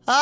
আরে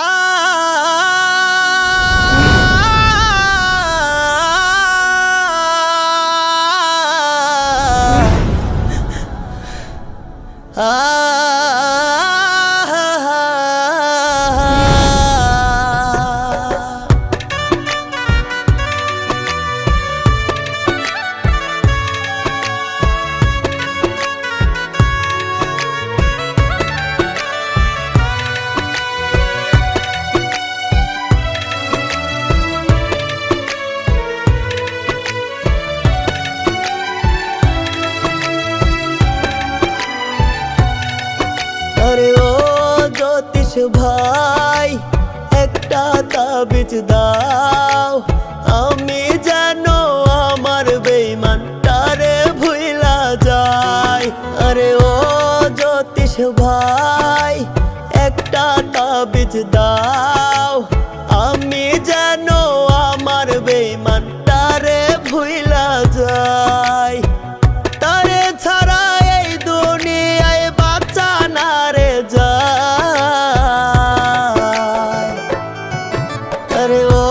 ও জ্যোতিষ ভাই, একটা তাবিজ দাও, আমি যেন আমার বেঈমানটারে ভুইলা যাই। আরে ও জ্যোতিষ ভাই, একটা তাবিজ দাও, আমি যেন আমার বেঈমানটারে ভুইলা যাই। তারে ছাড়া এই দুনিয়ায় বাঁচা না রে যায়। আরে ও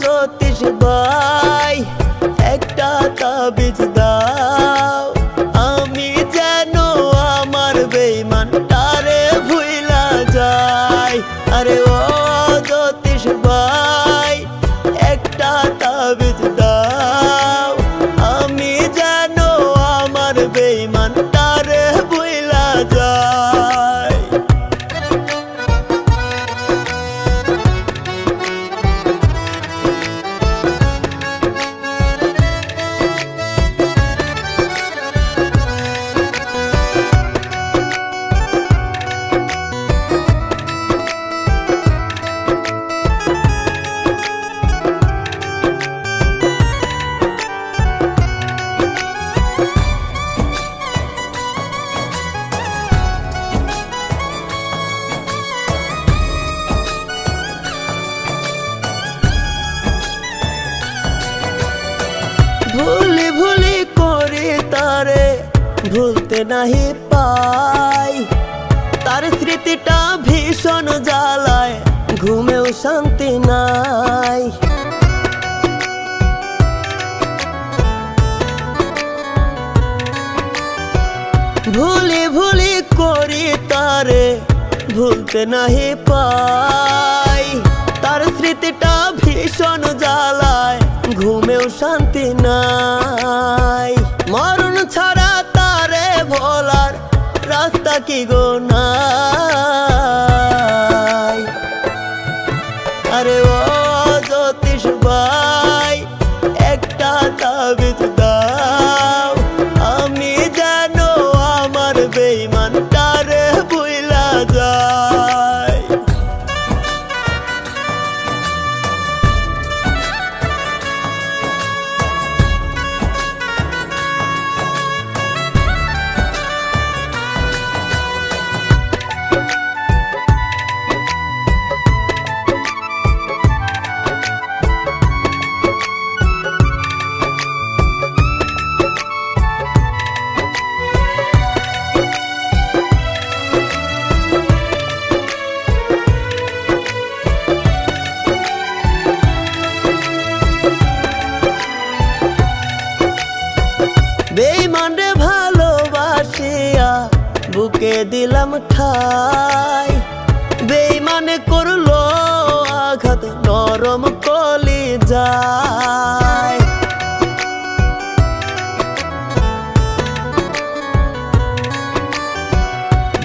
জ্যোতিষ ভাই, একটা তাবিজ দাও, আমি যেন আমার বেঈমানটারে ভুইলা যাই। আরে ও জ্যোতিষ ভাই, একটা তাবিজ দাও, আমি যেন আমার বেঈমানটারে ভুইলা যাই। ভুলি ভুলি করে তারে ভুলতে নাহি পাই, তার স্মৃতিটা ভীষণ জ্বালায়, ঘুমেও শান্তি নাই। ভুলি ভুলি করি তারে ভুলতে নাহি পাই, তার স্মৃতিটা ভীষণ জ্বালায়, ঘুমেও শান্তি নাই। মরণ ছাড়া তারে ভোলার রাস্তা কি গো নাই। আরে ও জ্যোতিষ ভাই, একটা তাবিজ দাও, আমি যেন আমার বেঈমানটারে ভুইলা যাই। বেঈমানরে ভালোবাসিয়া বুকে দিলাম ঠাই, বেঈমানে করলো আঘাত নরম কলিজায়।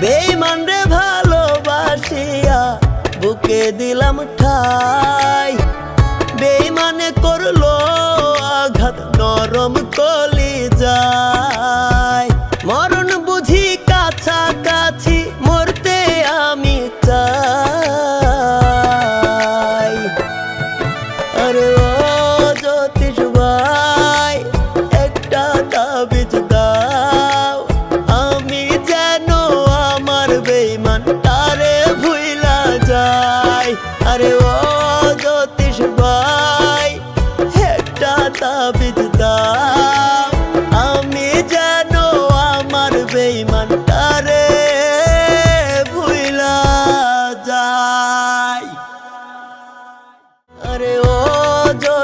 বেঈমানরে ভালোবাসিয়া বুকে দিলাম ঠাই, বেঈমানে করলো আঘাত নরম কলিজায়। মরণ বুঝি কাছাকাছি, মরতে আমি চাই। আরে ও জ্যোতিষ ভাই, একটা তাবিজ দাও, আমি যেন আমার বেঈমানটারে ভুইলা যাই। আরে ও জ্যোতিষ ভাই, একটা তাবিজ দাও,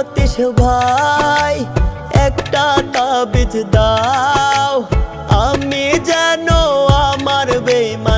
জ্যোতিষ ভাই একটা তাবিজ দাও, আমি যেন আমার বেঈমান